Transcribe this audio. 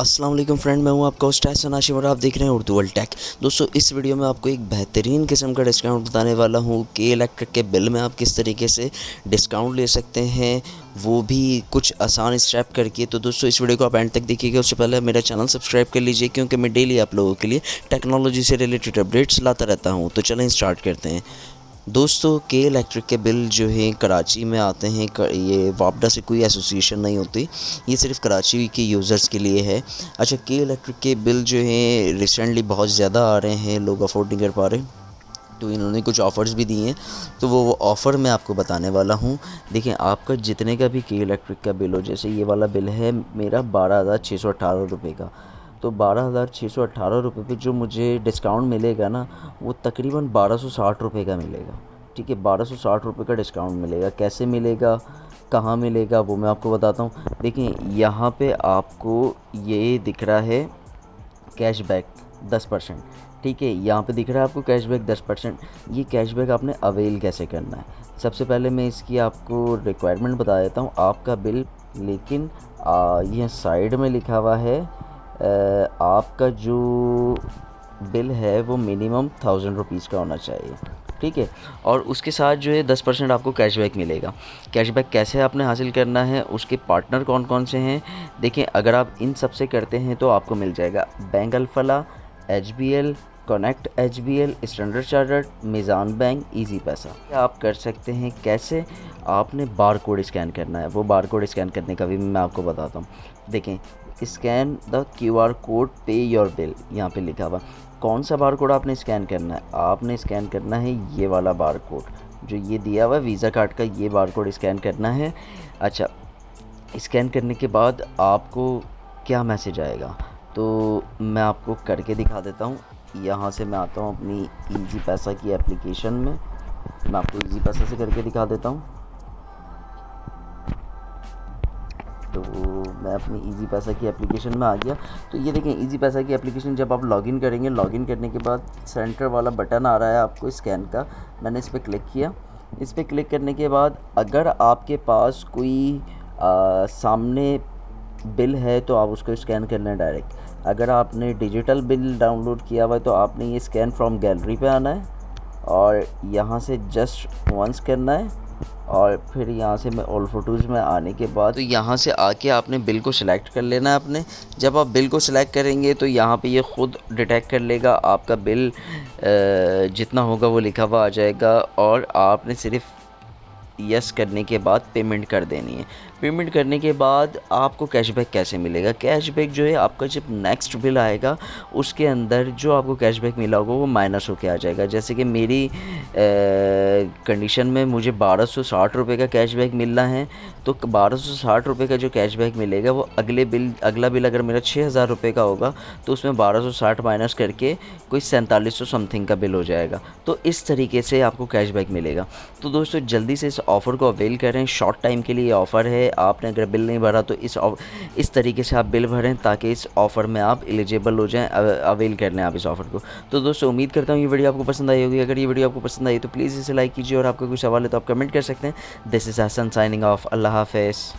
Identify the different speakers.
Speaker 1: अस्सलाम वालेकुम फ्रेंड, मैं हूं आपका होस्ट हसन हाशिम और आप देख रहे हैं उर्दू वर्ल्ड टेक। दोस्तों, इस वीडियो में आपको एक बेहतरीन किस्म का डिस्काउंट बताने वाला हूं कि इलेक्ट्रिक के बिल में आप किस तरीके से डिस्काउंट ले सकते हैं, वो भी कुछ आसान स्टेप करके। तो दोस्तों, इस वीडियो को आप एंड तक देखिएगा। उससे पहले मेरा चैनल सब्सक्राइब कर लीजिए, क्योंकि मैं डेली आप लोगों के लिए टेक्नोलॉजी से रिलेटेड अपडेट्स लाता रहता हूँ। तो चलें स्टार्ट करते हैं। दोस्तों, के इलेक्ट्रिक के बिल जो हैं कराची में आते हैं। ये वापडा से कोई एसोसिएशन नहीं होती, ये सिर्फ कराची के यूज़र्स के लिए है। अच्छा, के इलेक्ट्रिक के बिल जो हैं रिसेंटली बहुत ज़्यादा आ रहे हैं, लोग अफोर्ड नहीं कर पा रहे, तो इन्होंने कुछ ऑफ़र्स भी दिए हैं। तो वो ऑफ़र मैं आपको बताने वाला हूँ। देखिए, आपका जितने का भी के इलेक्ट्रिक का बिल हो, जैसे ये वाला बिल है मेरा 12,618 रुपये का, तो 12,618 रुपये पे जो मुझे डिस्काउंट मिलेगा ना, वो तकरीबन 1260 रुपये का मिलेगा। ठीक है, 1260 रुपये का डिस्काउंट मिलेगा। कैसे मिलेगा, कहाँ मिलेगा, वो मैं आपको बताता हूँ। देखिए, यहाँ पे आपको ये दिख रहा है कैशबैक 10%। ठीक है, यहाँ पे दिख रहा है आपको कैशबैक 10%। ये कैशबैक आपने अवेल कैसे करना है, सबसे पहले मैं इसकी आपको रिक्वायरमेंट बता देता हूँ। आपका बिल, लेकिन ये साइड में लिखा हुआ है आपका जो बिल है वो मिनिमम 1000 रुपीज़ का होना चाहिए। ठीक है, और उसके साथ जो है 10% आपको कैशबैक मिलेगा। कैशबैक कैसे आपने हासिल करना है, उसके पार्टनर कौन कौन से हैं, देखिए, अगर आप इन सब से करते हैं तो आपको मिल जाएगा bank Alfalah, HBL, connect HBL, Standard Chartered, Meezan bank, Easypaisa. आप कर सकते हैं कैसे, आपने बार कोड स्कैन करना है। वो बार कोड स्कैन करने का भी मैं आपको बताता हूँ। देखें, स्कैन द QR कोड पे योर बिल, यहाँ पे लिखा हुआ। कौन सा बार कोड आपने स्कैन करना है, आपने स्कैन करना है ये वाला बार कोड जो ये दिया हुआ है वीज़ा कार्ड का, ये बार कोड स्कैन करना है। अच्छा, स्कैन करने के बाद आपको क्या मैसेज आएगा, तो मैं आपको करके दिखा देता हूँ। यहाँ से मैं आता हूँ अपनी इजी पैसा की एप्लीकेशन में, मैं आपको इजी पैसा से करके दिखा देता हूँ। तो मैं अपनी इजी पैसा की एप्लीकेशन में आ गया। तो ये देखें, इजी पैसा की एप्लीकेशन जब आप लॉगिन करेंगे, लॉगिन करने के बाद सेंटर वाला बटन आ रहा है आपको स्कैन का, मैंने इस पर क्लिक किया। इस पर क्लिक करने के बाद अगर आपके पास कोई सामने बिल है तो आप उसको स्कैन करना है डायरेक्ट। अगर आपने डिजिटल बिल डाउनलोड किया हुआ है तो आपने ये स्कैन फ्रॉम गैलरी पे आना है और यहाँ से जस्ट वंस करना है, और फिर यहाँ से मैं ऑल फोटोज़ में आने के बाद तो यहाँ से आके आपने बिल को सिलेक्ट कर लेना है अपने। जब आप बिल को सिलेक्ट करेंगे तो यहाँ पे ये ख़ुद डिटेक्ट कर लेगा आपका बिल, जितना होगा वो लिखा हुआ आ जाएगा, और आपने सिर्फ यस करने के बाद पेमेंट कर देनी है। पेमेंट करने के बाद आपको कैशबैक कैसे मिलेगा, कैशबैक जो है आपका जब नेक्स्ट बिल आएगा उसके अंदर जो आपको कैशबैक मिला होगा वो माइनस होके आ जाएगा। जैसे कि मेरी कंडीशन में मुझे 1260 रुपये का कैशबैक मिलना है, तो 1260 रुपये का जो कैशबैक मिलेगा वो अगला बिल अगर मेरा 6000 रुपये का होगा तो उसमें 1260 माइनस करके कोई 4700 समथिंग का बिल हो जाएगा। तो इस तरीके से आपको कैशबैक मिलेगा। तो दोस्तों, जल्दी से इस ऑफ़र को अवेल करें, शॉर्ट टाइम के लिए ऑफ़र है। आपने अगर बिल नहीं भरा तो इस तरीके से आप बिल भरें ताकि इस ऑफ़र में आप एलिजिबल हो जाएं, अवेल कर लें आप इस ऑफ़र को। तो दोस्तों, उम्मीद करता हूँ ये वीडियो आपको पसंद आई होगी। अगर ये वीडियो आपको पसंद आई तो प्लीज़ इसे लाइक कीजिए, और आपका कोई सवाल है तो आप कमेंट कर सकते हैं। This is Hasan signing off. अल्लाह हाफ़िज़।